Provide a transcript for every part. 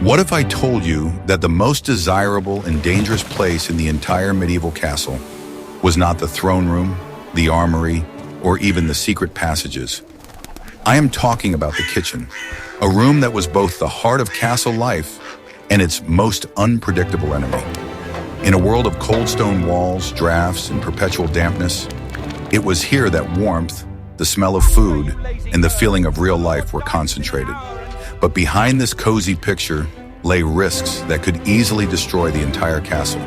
What if I told you that the most desirable and dangerous place in the entire medieval castle was not the throne room, the armory, or even the secret passages? I am talking about the kitchen, a room that was both the heart of castle life and its most unpredictable enemy. In a world of cold stone walls, drafts, and perpetual dampness, it was here that warmth, the smell of food, and the feeling of real life were concentrated. But behind this cozy picture lay risks that could easily destroy the entire castle.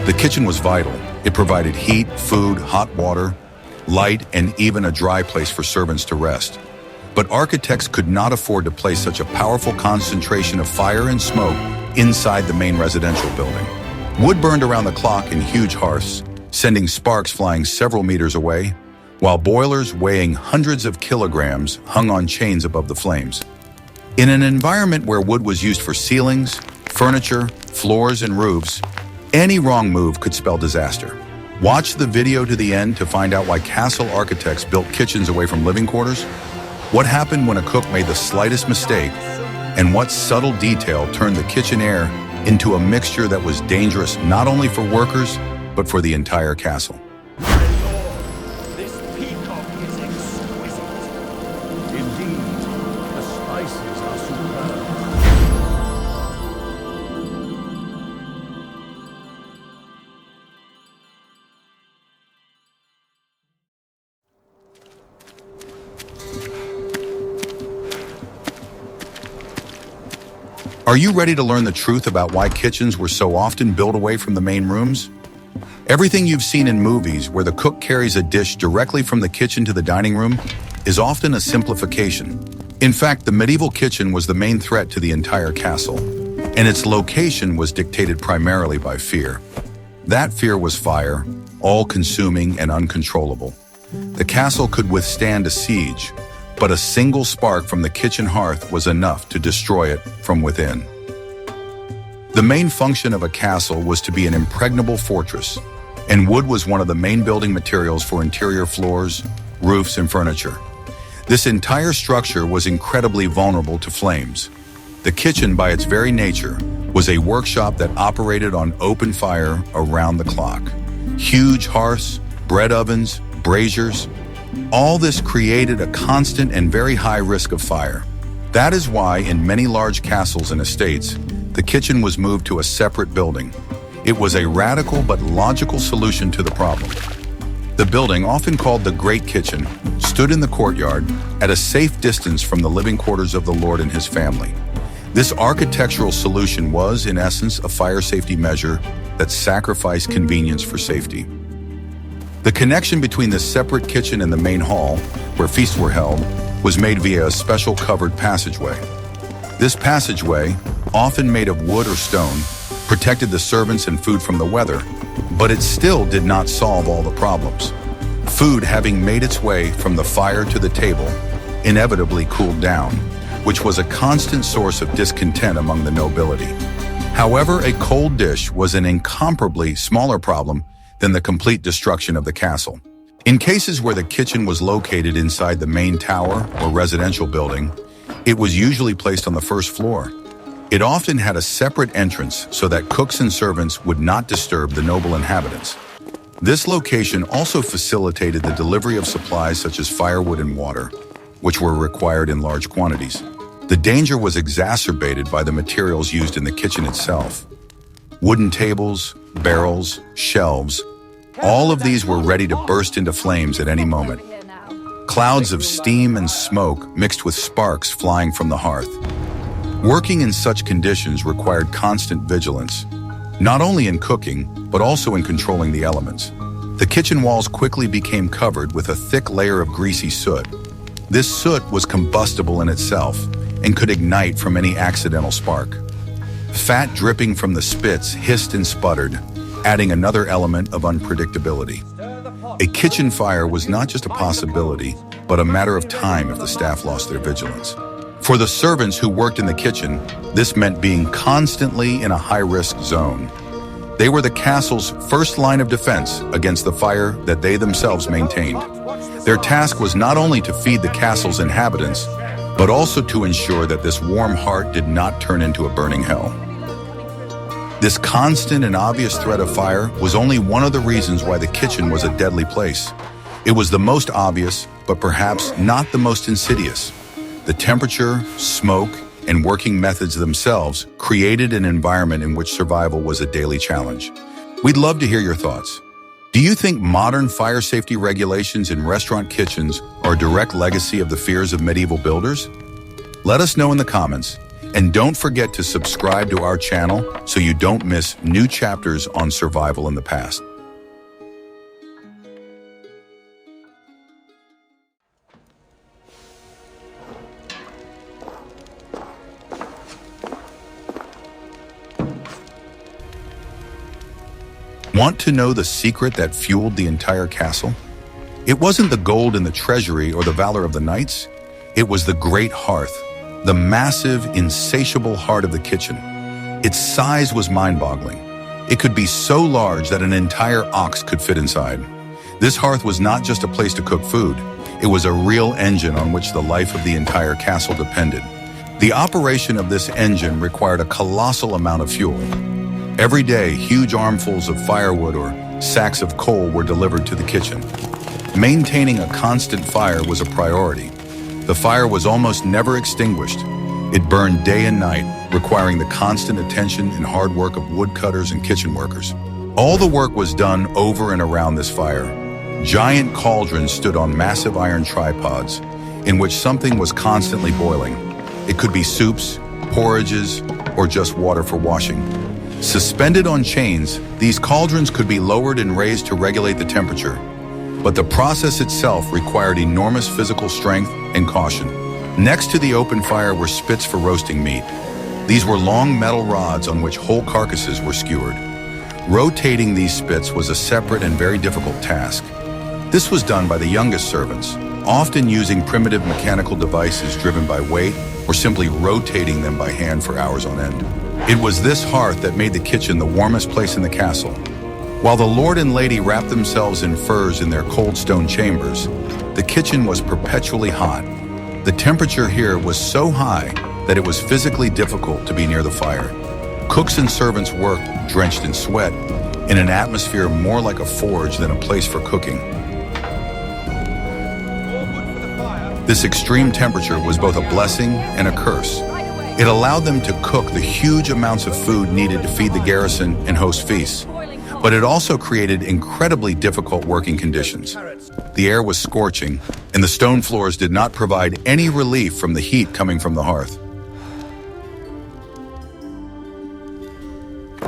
The kitchen was vital. It provided heat, food, hot water, light, and even a dry place for servants to rest. But architects could not afford to place such a powerful concentration of fire and smoke inside the main residential building. Wood burned around the clock in huge hearths, sending sparks flying several meters away, while boilers weighing hundreds of kilograms hung on chains above the flames. In an environment where wood was used for ceilings, furniture, floors, and roofs, any wrong move could spell disaster. Watch the video to the end to find out why castle architects built kitchens away from living quarters, what happened when a cook made the slightest mistake, and what subtle detail turned the kitchen air into a mixture that was dangerous not only for workers, but for the entire castle. This peacock is exquisite. Indeed, the spices are superb. Are you ready to learn the truth about why kitchens were so often built away from the main rooms? Everything you've seen in movies where the cook carries a dish directly from the kitchen to the dining room is often a simplification. In fact, the medieval kitchen was the main threat to the entire castle, and its location was dictated primarily by fear. That fear was fire, all-consuming and uncontrollable. The castle could withstand a siege, but a single spark from the kitchen hearth was enough to destroy it from within. The main function of a castle was to be an impregnable fortress, and wood was one of the main building materials for interior floors, roofs, and furniture. This entire structure was incredibly vulnerable to flames. The kitchen, by its very nature, was a workshop that operated on open fire around the clock. Huge hearths, bread ovens, braziers, all this created a constant and very high risk of fire. That is why in many large castles and estates, the kitchen was moved to a separate building. It was a radical but logical solution to the problem. The building, often called the Great Kitchen, stood in the courtyard at a safe distance from the living quarters of the Lord and his family. This architectural solution was, in essence, a fire safety measure that sacrificed convenience for safety. The connection between the separate kitchen and the main hall, where feasts were held, was made via a special covered passageway. This passageway, often made of wood or stone, protected the servants and food from the weather, but it still did not solve all the problems. Food, having made its way from the fire to the table, inevitably cooled down, which was a constant source of discontent among the nobility. However, a cold dish was an incomparably smaller problem than the complete destruction of the castle. In cases where the kitchen was located inside the main tower or residential building, it was usually placed on the first floor. It often had a separate entrance so that cooks and servants would not disturb the noble inhabitants. This location also facilitated the delivery of supplies such as firewood and water, which were required in large quantities. The danger was exacerbated by the materials used in the kitchen itself. Wooden tables, barrels, shelves, all of these were ready to burst into flames at any moment. Clouds of steam and smoke mixed with sparks flying from the hearth. Working in such conditions required constant vigilance, not only in cooking, but also in controlling the elements. The kitchen walls quickly became covered with a thick layer of greasy soot. This soot was combustible in itself and could ignite from any accidental spark. Fat dripping from the spits hissed and sputtered, adding another element of unpredictability. A kitchen fire was not just a possibility, but a matter of time if the staff lost their vigilance. For the servants who worked in the kitchen, this meant being constantly in a high-risk zone. They were the castle's first line of defense against the fire that they themselves maintained. Their task was not only to feed the castle's inhabitants, but also to ensure that this warm heart did not turn into a burning hell. This constant and obvious threat of fire was only one of the reasons why the kitchen was a deadly place. It was the most obvious, but perhaps not the most insidious. The temperature, smoke, and working methods themselves created an environment in which survival was a daily challenge. We'd love to hear your thoughts. Do you think modern fire safety regulations in restaurant kitchens are a direct legacy of the fears of medieval builders? Let us know in the comments. And don't forget to subscribe to our channel so you don't miss new chapters on survival in the past. Want to know the secret that fueled the entire castle? It wasn't the gold in the treasury or the valor of the knights. It was the great hearth, the massive, insatiable heart of the kitchen. Its size was mind-boggling. It could be so large that an entire ox could fit inside. This hearth was not just a place to cook food. It was a real engine on which the life of the entire castle depended. The operation of this engine required a colossal amount of fuel. Every day, huge armfuls of firewood or sacks of coal were delivered to the kitchen. Maintaining a constant fire was a priority. The fire was almost never extinguished. It burned day and night, requiring the constant attention and hard work of woodcutters and kitchen workers. All the work was done over and around this fire. Giant cauldrons stood on massive iron tripods, in which something was constantly boiling. It could be soups, porridges, or just water for washing. Suspended on chains, these cauldrons could be lowered and raised to regulate the temperature. But the process itself required enormous physical strength and caution. Next to the open fire were spits for roasting meat. These were long metal rods on which whole carcasses were skewered. Rotating these spits was a separate and very difficult task. This was done by the youngest servants, often using primitive mechanical devices driven by weight or simply rotating them by hand for hours on end. It was this hearth that made the kitchen the warmest place in the castle. While the lord and lady wrapped themselves in furs in their cold stone chambers, the kitchen was perpetually hot. The temperature here was so high that it was physically difficult to be near the fire. Cooks and servants worked, drenched in sweat, in an atmosphere more like a forge than a place for cooking. This extreme temperature was both a blessing and a curse. It allowed them to cook the huge amounts of food needed to feed the garrison and host feasts. But it also created incredibly difficult working conditions. The air was scorching, and the stone floors did not provide any relief from the heat coming from the hearth.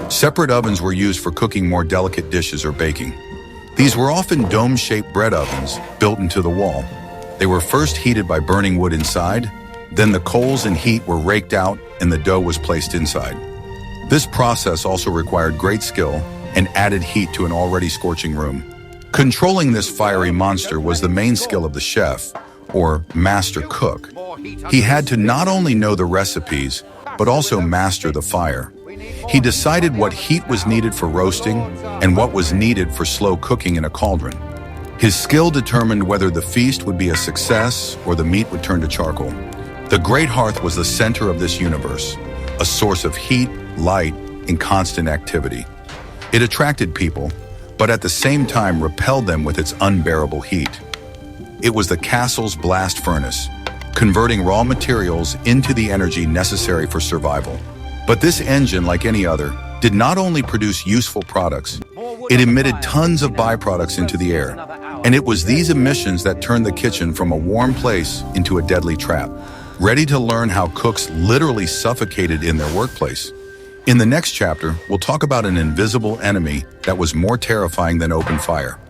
Separate ovens were used for cooking more delicate dishes or baking. These were often dome-shaped bread ovens built into the wall. They were first heated by burning wood inside. Then the coals and heat were raked out and the dough was placed inside. This process also required great skill and added heat to an already scorching room. Controlling this fiery monster was the main skill of the chef, or master cook. He had to not only know the recipes, but also master the fire. He decided what heat was needed for roasting and what was needed for slow cooking in a cauldron. His skill determined whether the feast would be a success or the meat would turn to charcoal. The Great Hearth was the center of this universe, a source of heat, light, and constant activity. It attracted people, but at the same time repelled them with its unbearable heat. It was the castle's blast furnace, converting raw materials into the energy necessary for survival. But this engine, like any other, did not only produce useful products, it emitted tons of byproducts into the air. And it was these emissions that turned the kitchen from a warm place into a deadly trap. Ready to learn how cooks literally suffocated in their workplace? In the next chapter, we'll talk about an invisible enemy that was more terrifying than open fire.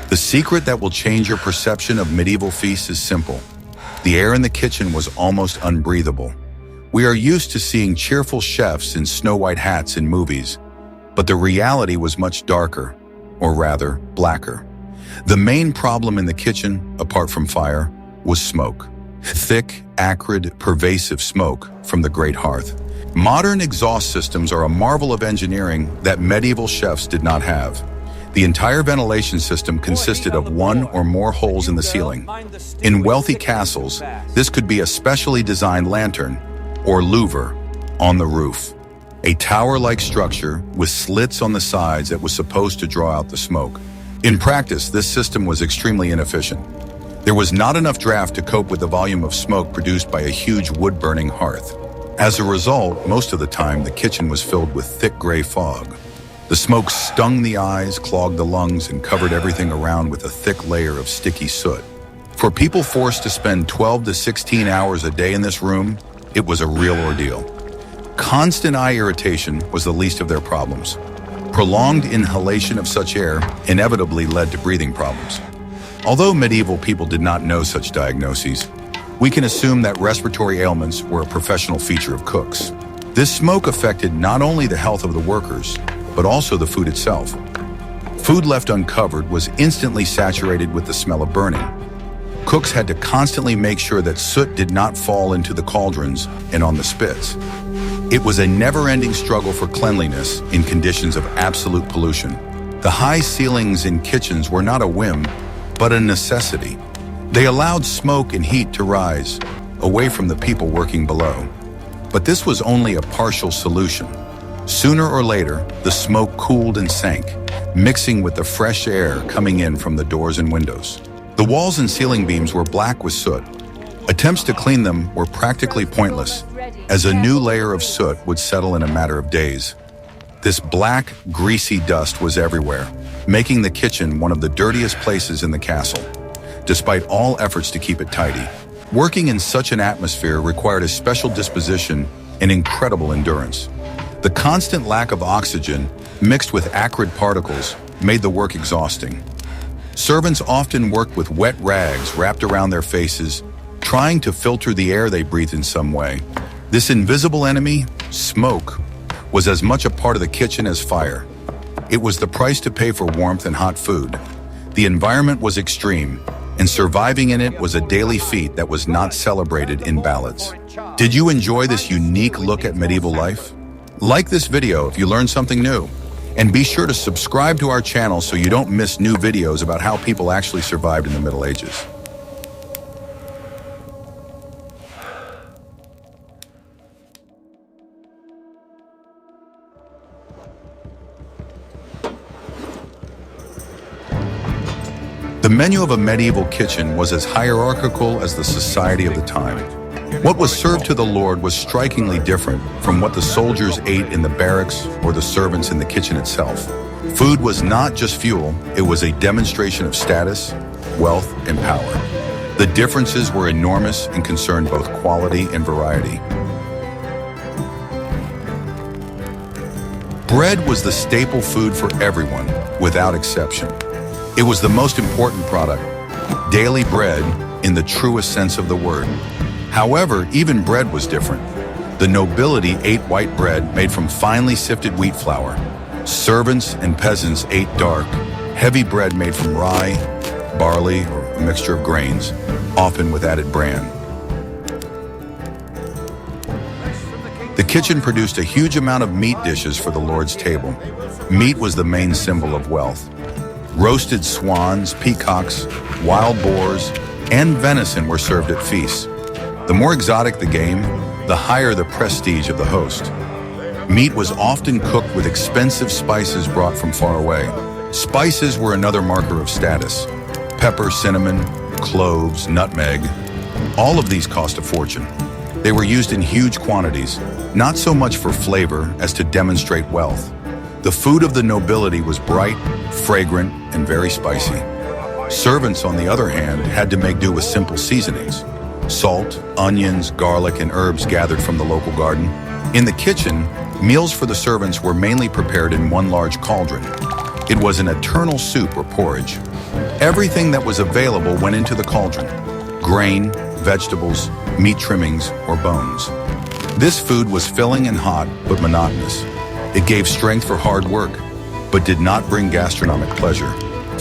The secret that will change your perception of medieval feasts is simple. The air in the kitchen was almost unbreathable. We are used to seeing cheerful chefs in snow-white hats in movies, but the reality was much darker, or rather, blacker. The main problem in the kitchen, apart from fire, was smoke. Thick, acrid, pervasive smoke from the great hearth. Modern exhaust systems are a marvel of engineering that medieval chefs did not have. The entire ventilation system consisted of one or more holes in the ceiling. In wealthy castles, this could be a specially designed lantern, or louver, on the roof. A tower-like structure with slits on the sides that was supposed to draw out the smoke. In practice, this system was extremely inefficient. There was not enough draft to cope with the volume of smoke produced by a huge wood-burning hearth. As a result, most of the time, the kitchen was filled with thick gray fog. The smoke stung the eyes, clogged the lungs, and covered everything around with a thick layer of sticky soot. For people forced to spend 12 to 16 hours a day in this room, it was a real ordeal. Constant eye irritation was the least of their problems. Prolonged inhalation of such air inevitably led to breathing problems. Although medieval people did not know such diagnoses, we can assume that respiratory ailments were a professional feature of cooks. This smoke affected not only the health of the workers, but also the food itself. Food left uncovered was instantly saturated with the smell of burning. Cooks had to constantly make sure that soot did not fall into the cauldrons and on the spits. It was a never-ending struggle for cleanliness in conditions of absolute pollution. The high ceilings in kitchens were not a whim, but a necessity. They allowed smoke and heat to rise, away from the people working below. But this was only a partial solution. Sooner or later, the smoke cooled and sank, mixing with the fresh air coming in from the doors and windows. The walls and ceiling beams were black with soot. Attempts to clean them were practically pointless, as a new layer of soot would settle in a matter of days. This black, greasy dust was everywhere, making the kitchen one of the dirtiest places in the castle, despite all efforts to keep it tidy. Working in such an atmosphere required a special disposition and incredible endurance. The constant lack of oxygen, mixed with acrid particles, made the work exhausting. Servants often worked with wet rags wrapped around their faces, trying to filter the air they breathed in some way. This invisible enemy, smoke, was as much a part of the kitchen as fire. It was the price to pay for warmth and hot food. The environment was extreme, and surviving in it was a daily feat that was not celebrated in ballads. Did you enjoy this unique look at medieval life? Like this video if you learned something new, and be sure to subscribe to our channel so you don't miss new videos about how people actually survived in the Middle Ages. The menu of a medieval kitchen was as hierarchical as the society of the time. What was served to the lord was strikingly different from what the soldiers ate in the barracks or the servants in the kitchen itself. Food was not just fuel, it was a demonstration of status, wealth, and power. The differences were enormous and concerned both quality and variety. Bread was the staple food for everyone, without exception. It was the most important product, daily bread in the truest sense of the word. However, even bread was different. The nobility ate white bread made from finely sifted wheat flour. Servants and peasants ate dark, heavy bread made from rye, barley, or a mixture of grains, often with added bran. The kitchen produced a huge amount of meat dishes for the lord's table. Meat was the main symbol of wealth. Roasted swans, peacocks, wild boars, and venison were served at feasts. The more exotic the game, the higher the prestige of the host. Meat was often cooked with expensive spices brought from far away. Spices were another marker of status. Pepper, cinnamon, cloves, nutmeg. All of these cost a fortune. They were used in huge quantities, not so much for flavor as to demonstrate wealth. The food of the nobility was bright, fragrant, and very spicy. Servants, on the other hand, had to make do with simple seasonings. Salt, onions, garlic, and herbs gathered from the local garden. In the kitchen, meals for the servants were mainly prepared in one large cauldron. It was an eternal soup or porridge. Everything that was available went into the cauldron: grain, vegetables, meat trimmings, or bones. This food was filling and hot, but monotonous. It gave strength for hard work, but did not bring gastronomic pleasure.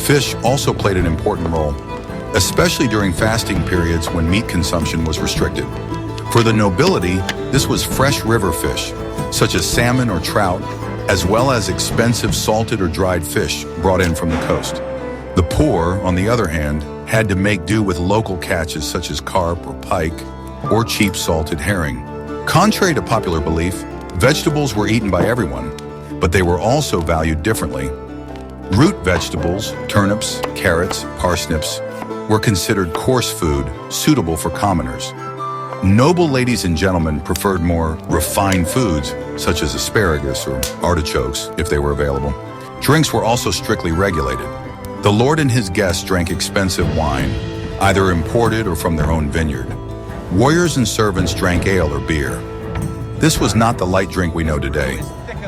Fish also played an important role, especially during fasting periods when meat consumption was restricted. For the nobility, this was fresh river fish, such as salmon or trout, as well as expensive salted or dried fish brought in from the coast. The poor, on the other hand, had to make do with local catches such as carp or pike, or cheap salted herring. Contrary to popular belief, vegetables were eaten by everyone, but they were also valued differently. Root vegetables, turnips, carrots, parsnips, were considered coarse food, suitable for commoners. Noble ladies and gentlemen preferred more refined foods, such as asparagus or artichokes, if they were available. Drinks were also strictly regulated. The lord and his guests drank expensive wine, either imported or from their own vineyard. Warriors and servants drank ale or beer. This was not the light drink we know today,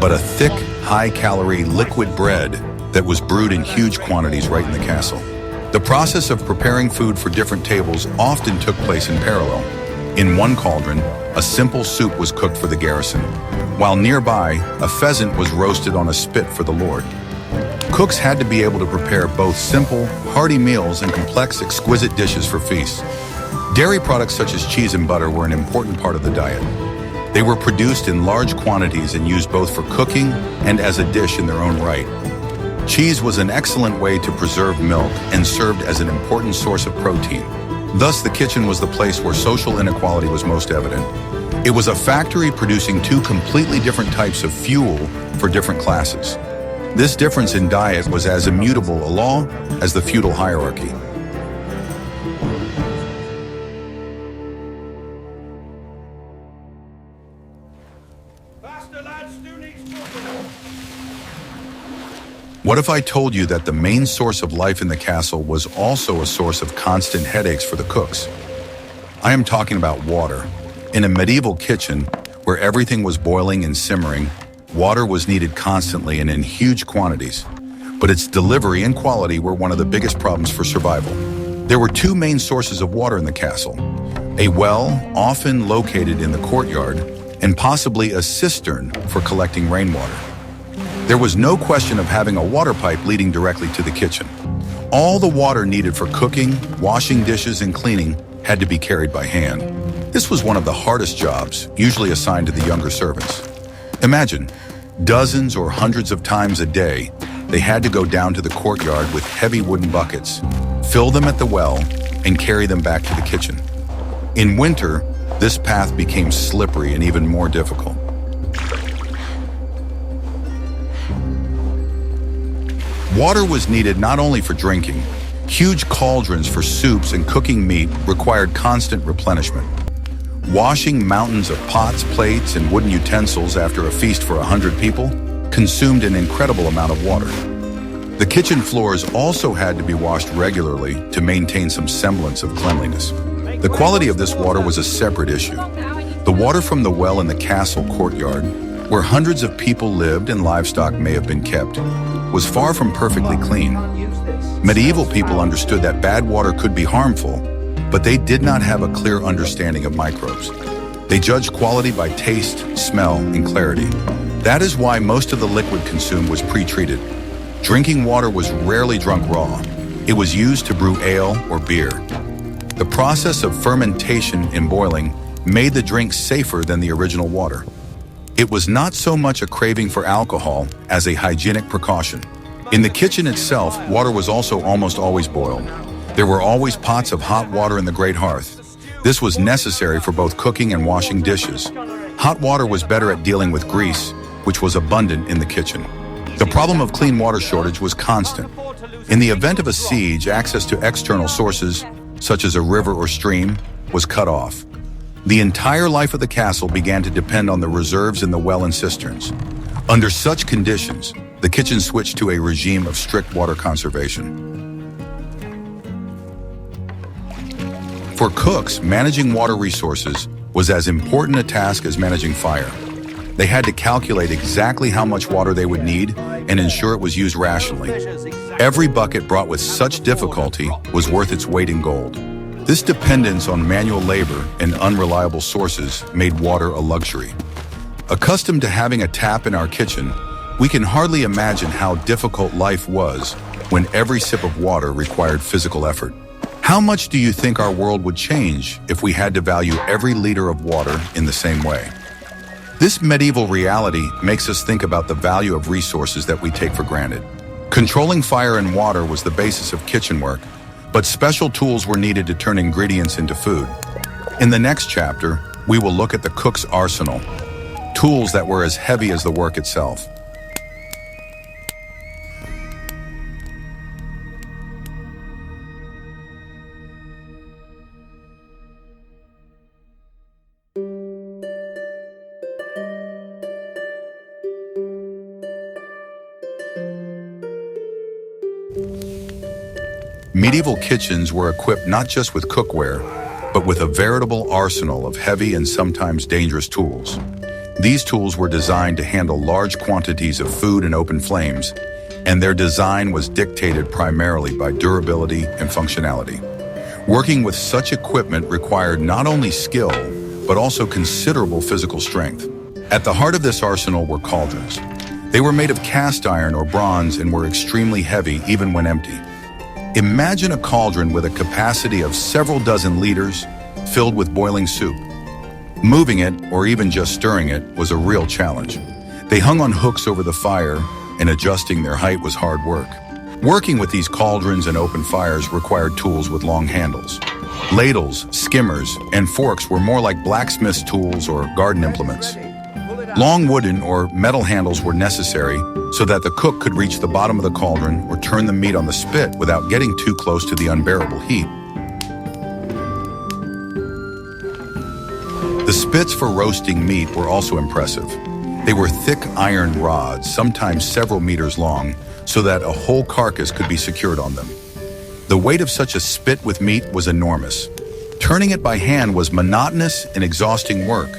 but a thick, high-calorie liquid bread that was brewed in huge quantities right in the castle. The process of preparing food for different tables often took place in parallel. In one cauldron, a simple soup was cooked for the garrison, while nearby, a pheasant was roasted on a spit for the lord. Cooks had to be able to prepare both simple, hearty meals and complex, exquisite dishes for feasts. Dairy products such as cheese and butter were an important part of the diet. They were produced in large quantities and used both for cooking and as a dish in their own right. Cheese was an excellent way to preserve milk and served as an important source of protein. Thus, the kitchen was the place where social inequality was most evident. It was a factory producing two completely different types of fuel for different classes. This difference in diet was as immutable a law as the feudal hierarchy. What if I told you that the main source of life in the castle was also a source of constant headaches for the cooks? I am talking about water. In a medieval kitchen, where everything was boiling and simmering, water was needed constantly and in huge quantities. But its delivery and quality were one of the biggest problems for survival. There were two main sources of water in the castle: a well, often located in the courtyard, and possibly a cistern for collecting rainwater. There was no question of having a water pipe leading directly to the kitchen. All the water needed for cooking, washing dishes, and cleaning had to be carried by hand. This was one of the hardest jobs, usually assigned to the younger servants. Imagine, dozens or hundreds of times a day, they had to go down to the courtyard with heavy wooden buckets, fill them at the well, and carry them back to the kitchen. In winter, this path became slippery and even more difficult. Water was needed not only for drinking. Huge cauldrons for soups and cooking meat required constant replenishment. Washing mountains of pots, plates, and wooden utensils after a feast for 100 people consumed an incredible amount of water. The kitchen floors also had to be washed regularly to maintain some semblance of cleanliness. The quality of this water was a separate issue. The water from the well in the castle courtyard, where hundreds of people lived and livestock may have been kept, was far from perfectly clean. Medieval people understood that bad water could be harmful, but they did not have a clear understanding of microbes. They judged quality by taste, smell, and clarity. That is why most of the liquid consumed was pre-treated. Drinking water was rarely drunk raw. It was used to brew ale or beer. The process of fermentation in boiling made the drink safer than the original water. It was not so much a craving for alcohol as a hygienic precaution. In the kitchen itself, water was also almost always boiled. There were always pots of hot water in the great hearth. This was necessary for both cooking and washing dishes. Hot water was better at dealing with grease, which was abundant in the kitchen. The problem of clean water shortage was constant. In the event of a siege, access to external sources, such as a river or stream, was cut off. The entire life of the castle began to depend on the reserves in the well and cisterns. Under such conditions, the kitchen switched to a regime of strict water conservation. For cooks, managing water resources was as important a task as managing fire. They had to calculate exactly how much water they would need and ensure it was used rationally. Every bucket brought with such difficulty was worth its weight in gold. This dependence on manual labor and unreliable sources made water a luxury. Accustomed to having a tap in our kitchen, we can hardly imagine how difficult life was when every sip of water required physical effort. How much do you think our world would change if we had to value every liter of water in the same way? This medieval reality makes us think about the value of resources that we take for granted. Controlling fire and water was the basis of kitchen work, but special tools were needed to turn ingredients into food. In the next chapter, we will look at the cook's arsenal, tools that were as heavy as the work itself. Medieval kitchens were equipped not just with cookware, but with a veritable arsenal of heavy and sometimes dangerous tools. These tools were designed to handle large quantities of food in open flames, and their design was dictated primarily by durability and functionality. Working with such equipment required not only skill, but also considerable physical strength. At the heart of this arsenal were cauldrons. They were made of cast iron or bronze and were extremely heavy even when empty. Imagine a cauldron with a capacity of several dozen liters, filled with boiling soup. Moving it, or even just stirring it, was a real challenge. They hung on hooks over the fire, and adjusting their height was hard work. Working with these cauldrons and open fires required tools with long handles. Ladles, skimmers, and forks were more like blacksmith's tools or garden implements. Long wooden or metal handles were necessary so that the cook could reach the bottom of the cauldron or turn the meat on the spit without getting too close to the unbearable heat. The spits for roasting meat were also impressive. They were thick iron rods, sometimes several meters long, so that a whole carcass could be secured on them. The weight of such a spit with meat was enormous. Turning it by hand was monotonous and exhausting work,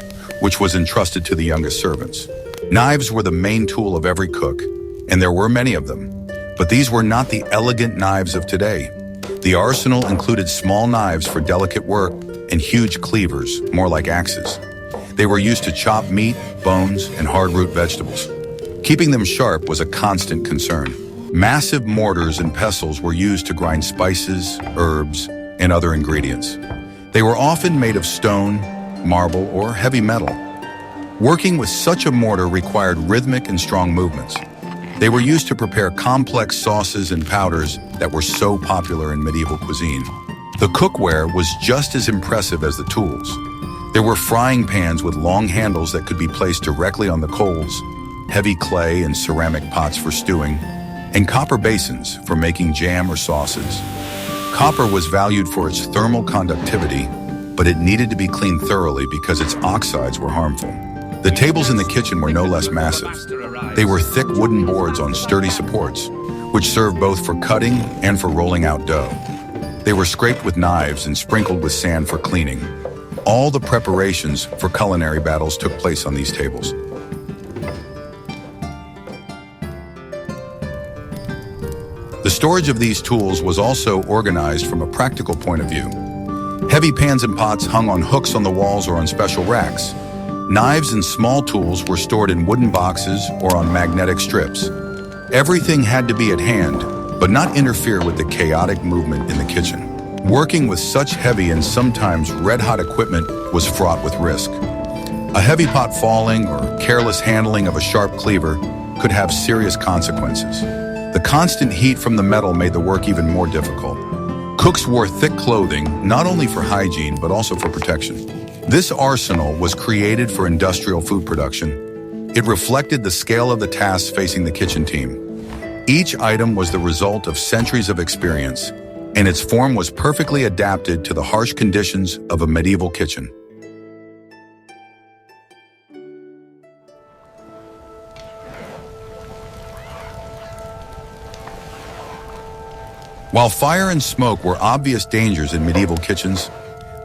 which was entrusted to the youngest servants. Knives were the main tool of every cook, and there were many of them. But these were not the elegant knives of today. The arsenal included small knives for delicate work and huge cleavers, more like axes. They were used to chop meat, bones, and hard root vegetables. Keeping them sharp was a constant concern. Massive mortars and pestles were used to grind spices, herbs, and other ingredients. They were often made of stone, marble, or heavy metal. Working with such a mortar required rhythmic and strong movements. They were used to prepare complex sauces and powders that were so popular in medieval cuisine. The cookware was just as impressive as the tools. There were frying pans with long handles that could be placed directly on the coals, heavy clay and ceramic pots for stewing, and copper basins for making jam or sauces. Copper was valued for its thermal conductivity, but it needed to be cleaned thoroughly because its oxides were harmful. The tables in the kitchen were no less massive. They were thick wooden boards on sturdy supports, which served both for cutting and for rolling out dough. They were scraped with knives and sprinkled with sand for cleaning. All the preparations for culinary battles took place on these tables. The storage of these tools was also organized from a practical point of view. Heavy pans and pots hung on hooks on the walls or on special racks. Knives and small tools were stored in wooden boxes or on magnetic strips. Everything had to be at hand, but not interfere with the chaotic movement in the kitchen. Working with such heavy and sometimes red-hot equipment was fraught with risk. A heavy pot falling or careless handling of a sharp cleaver could have serious consequences. The constant heat from the metal made the work even more difficult. Cooks wore thick clothing, not only for hygiene, but also for protection. This arsenal was created for industrial food production. It reflected the scale of the tasks facing the kitchen team. Each item was the result of centuries of experience, and its form was perfectly adapted to the harsh conditions of a medieval kitchen. While fire and smoke were obvious dangers in medieval kitchens,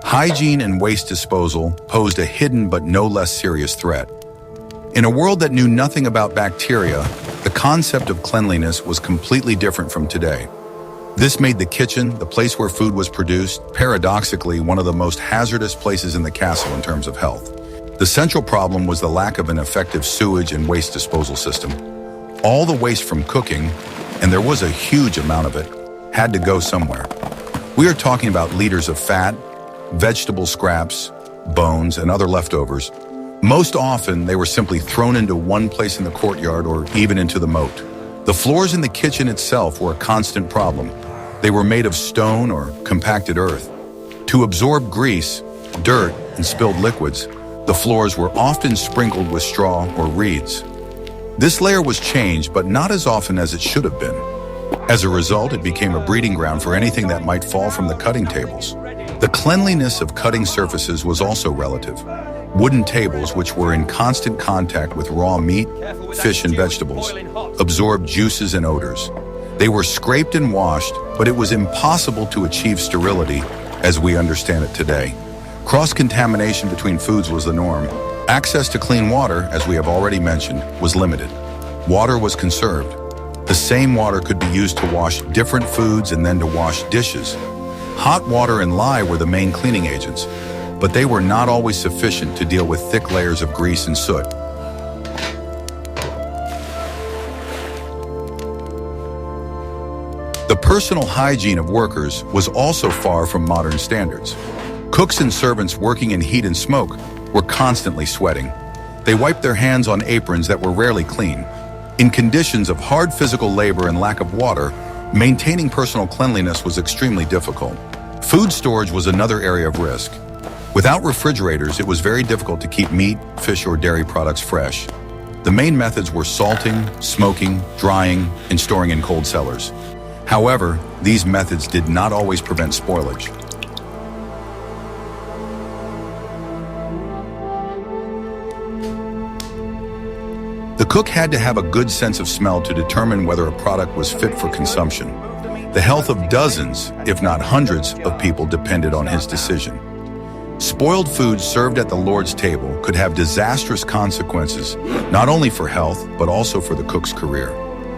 hygiene and waste disposal posed a hidden but no less serious threat. In a world that knew nothing about bacteria, the concept of cleanliness was completely different from today. This made the kitchen, the place where food was produced, paradoxically one of the most hazardous places in the castle in terms of health. The central problem was the lack of an effective sewage and waste disposal system. All the waste from cooking, and there was a huge amount of it, had to go somewhere. We are talking about liters of fat, vegetable scraps, bones, and other leftovers. Most often, they were simply thrown into one place in the courtyard or even into the moat. The floors in the kitchen itself were a constant problem. They were made of stone or compacted earth. To absorb grease, dirt, and spilled liquids, the floors were often sprinkled with straw or reeds. This layer was changed, but not as often as it should have been. As a result, it became a breeding ground for anything that might fall from the cutting tables. The cleanliness of cutting surfaces was also relative. Wooden tables, which were in constant contact with raw meat, fish, and vegetables, absorbed juices and odors. They were scraped and washed, but it was impossible to achieve sterility as we understand it today. Cross-contamination between foods was the norm. Access to clean water, as we have already mentioned, was limited. Water was conserved. The same water could be used to wash different foods and then to wash dishes. Hot water and lye were the main cleaning agents, but they were not always sufficient to deal with thick layers of grease and soot. The personal hygiene of workers was also far from modern standards. Cooks and servants working in heat and smoke were constantly sweating. They wiped their hands on aprons that were rarely clean. In conditions of hard physical labor and lack of water, maintaining personal cleanliness was extremely difficult. Food storage was another area of risk. Without refrigerators, it was very difficult to keep meat, fish, or dairy products fresh. The main methods were salting, smoking, drying, and storing in cold cellars. However, these methods did not always prevent spoilage. The cook had to have a good sense of smell to determine whether a product was fit for consumption. The health of dozens, if not hundreds, of people depended on his decision. Spoiled food served at the Lord's table could have disastrous consequences, not only for health, but also for the cook's career.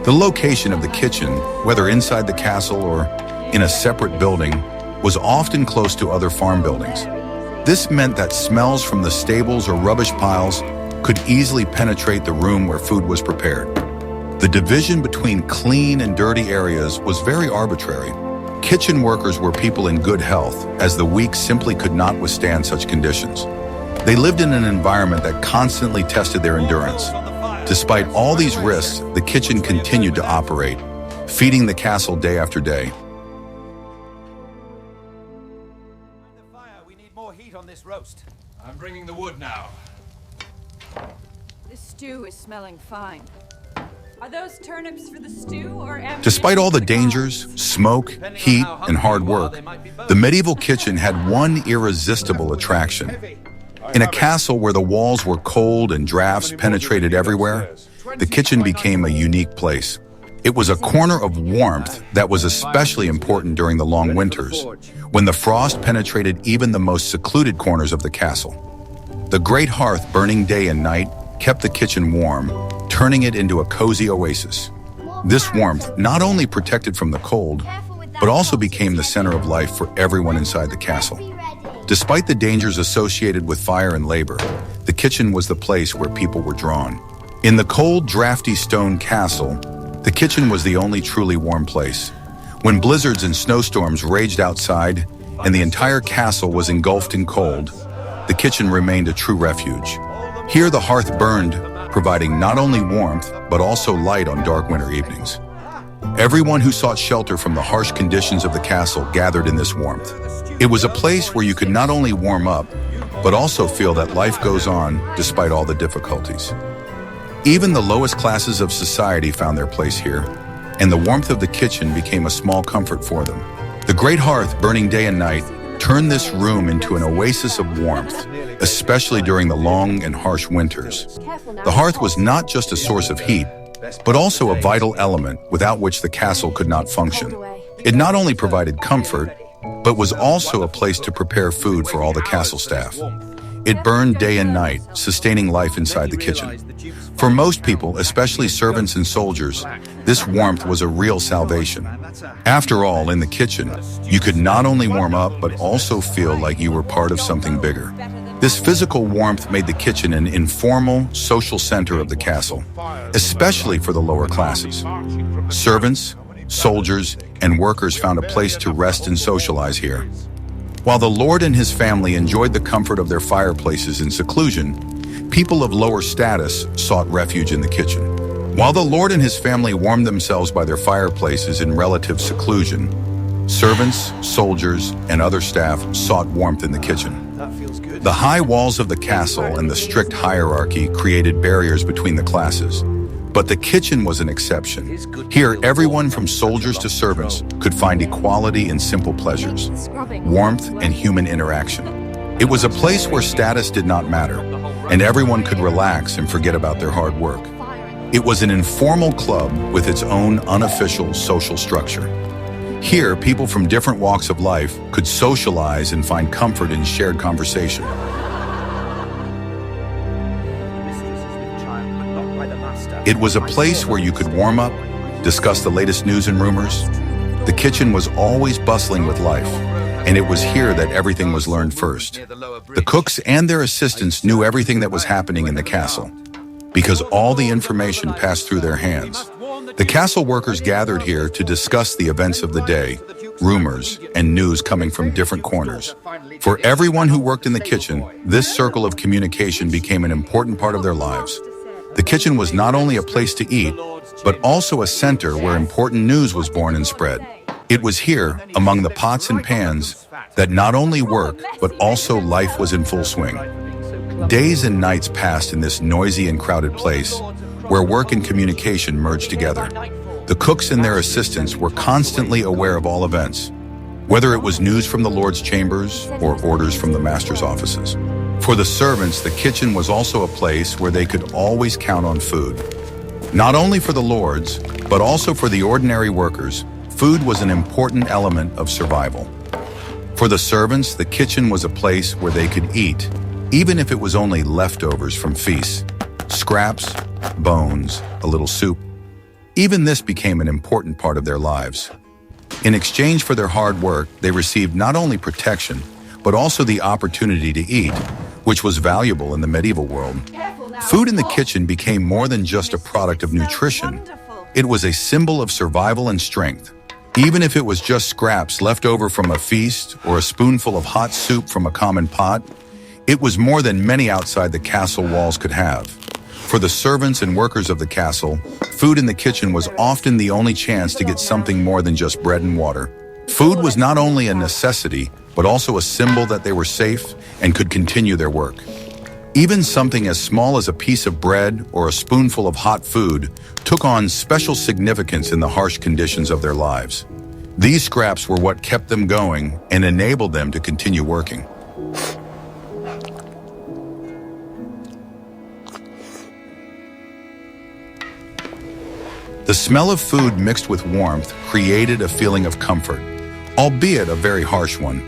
The location of the kitchen, whether inside the castle or in a separate building, was often close to other farm buildings. This meant that smells from the stables or rubbish piles could easily penetrate the room where food was prepared. The division between clean and dirty areas was very arbitrary. Kitchen workers were people in good health, as the weak simply could not withstand such conditions. They lived in an environment that constantly tested their endurance. Despite all these risks, the kitchen continued to operate, feeding the castle day after day. We need more heat on this roast. I'm bringing the wood now. This stew is smelling fine. Are those turnips for the stew or ammunition? Despite all the dangers, smoke, heat, and hard work, the medieval kitchen had one irresistible attraction. In a castle where the walls were cold and drafts penetrated everywhere, the kitchen became a unique place. It was a corner of warmth that was especially important during the long winters, when the frost penetrated even the most secluded corners of the castle. The great hearth burning day and night kept the kitchen warm, turning it into a cozy oasis. This warmth not only protected from the cold, but also became the center of life for everyone inside the castle. Despite the dangers associated with fire and labor, the kitchen was the place where people were drawn. In the cold, drafty stone castle, the kitchen was the only truly warm place. When blizzards and snowstorms raged outside and the entire castle was engulfed in cold, the kitchen remained a true refuge. Here the hearth burned, providing not only warmth, but also light on dark winter evenings. Everyone who sought shelter from the harsh conditions of the castle gathered in this warmth. It was a place where you could not only warm up, but also feel that life goes on despite all the difficulties. Even the lowest classes of society found their place here, and the warmth of the kitchen became a small comfort for them. The great hearth, burning day and night, turned this room into an oasis of warmth, especially during the long and harsh winters. The hearth was not just a source of heat, but also a vital element without which the castle could not function. It not only provided comfort, but was also a place to prepare food for all the castle staff. It burned day and night, sustaining life inside the kitchen. For most people, especially servants and soldiers, this warmth was a real salvation. After all, in the kitchen, you could not only warm up, but also feel like you were part of something bigger. This physical warmth made the kitchen an informal, social center of the castle, especially for the lower classes. Servants, soldiers, and workers found a place to rest and socialize here. While the lord and his family enjoyed the comfort of their fireplaces in seclusion, people of lower status sought refuge in the kitchen. While the lord and his family warmed themselves by their fireplaces in relative seclusion, servants, soldiers, and other staff sought warmth in the kitchen. That feels good. The high walls of the castle and the strict hierarchy created barriers between the classes. But the kitchen was an exception. Here, everyone from soldiers to servants could find equality in simple pleasures, warmth, and human interaction. It was a place where status did not matter, and everyone could relax and forget about their hard work. It was an informal club with its own unofficial social structure. Here, people from different walks of life could socialize and find comfort in shared conversation. It was a place where you could warm up, discuss the latest news and rumors. The kitchen was always bustling with life, and it was here that everything was learned first. The cooks and their assistants knew everything that was happening in the castle, because all the information passed through their hands. The castle workers gathered here to discuss the events of the day, rumors, and news coming from different corners. For everyone who worked in the kitchen, this circle of communication became an important part of their lives. The kitchen was not only a place to eat, but also a center where important news was born and spread. It was here, among the pots and pans, that not only work, but also life was in full swing. Days and nights passed in this noisy and crowded place, where work and communication merged together. The cooks and their assistants were constantly aware of all events, whether it was news from the Lord's chambers or orders from the master's offices. For the servants, the kitchen was also a place where they could always count on food. Not only for the lords, but also for the ordinary workers, food was an important element of survival. For the servants, the kitchen was a place where they could eat, even if it was only leftovers from feasts. Scraps, bones, a little soup. Even this became an important part of their lives. In exchange for their hard work, they received not only protection, but also the opportunity to eat, which was valuable in the medieval world. Food in the kitchen became more than just a product of nutrition. It was a symbol of survival and strength. Even if it was just scraps left over from a feast or a spoonful of hot soup from a common pot, it was more than many outside the castle walls could have. For the servants and workers of the castle, food in the kitchen was often the only chance to get something more than just bread and water. Food was not only a necessity, but also a symbol that they were safe and could continue their work. Even something as small as a piece of bread or a spoonful of hot food took on special significance in the harsh conditions of their lives. These scraps were what kept them going and enabled them to continue working. The smell of food mixed with warmth created a feeling of comfort, albeit a very harsh one.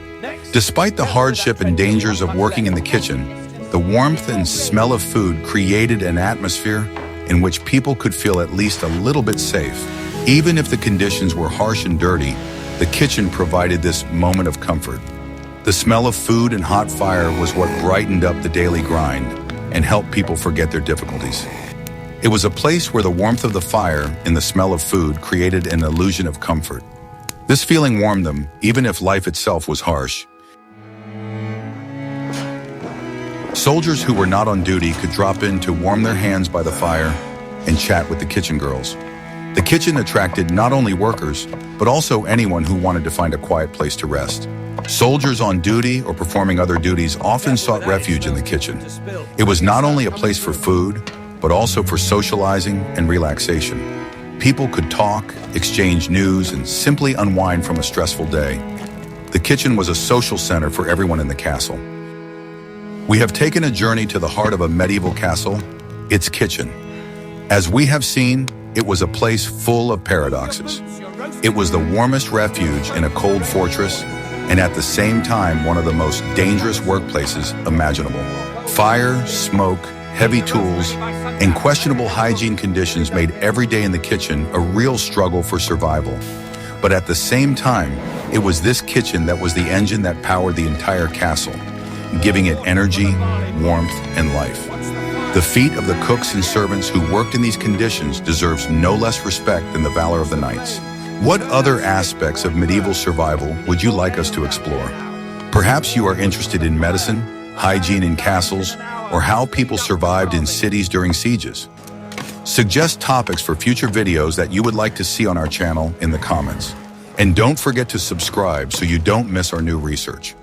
Despite the hardship and dangers of working in the kitchen, the warmth and smell of food created an atmosphere in which people could feel at least a little bit safe. Even if the conditions were harsh and dirty, the kitchen provided this moment of comfort. The smell of food and hot fire was what brightened up the daily grind and helped people forget their difficulties. It was a place where the warmth of the fire and the smell of food created an illusion of comfort. This feeling warmed them, even if life itself was harsh. Soldiers who were not on duty could drop in to warm their hands by the fire and chat with the kitchen girls. The kitchen attracted not only workers, but also anyone who wanted to find a quiet place to rest. Soldiers on duty or performing other duties often sought refuge in the kitchen. It was not only a place for food, but also for socializing and relaxation. People could talk, exchange news, and simply unwind from a stressful day. The kitchen was a social center for everyone in the castle. We have taken a journey to the heart of a medieval castle, its kitchen. As we have seen, it was a place full of paradoxes. It was the warmest refuge in a cold fortress, and at the same time, one of the most dangerous workplaces imaginable. Fire, smoke, heavy tools, and questionable hygiene conditions made every day in the kitchen a real struggle for survival. But at the same time, it was this kitchen that was the engine that powered the entire castle. giving it energy, warmth, and life. The feat of the cooks and servants who worked in these conditions deserves no less respect than the valor of the knights. What other aspects of medieval survival would you like us to explore? Perhaps you are interested in medicine, hygiene in castles, or how people survived in cities during sieges. Suggest topics for future videos that you would like to see on our channel in the comments. And don't forget to subscribe so you don't miss our new research.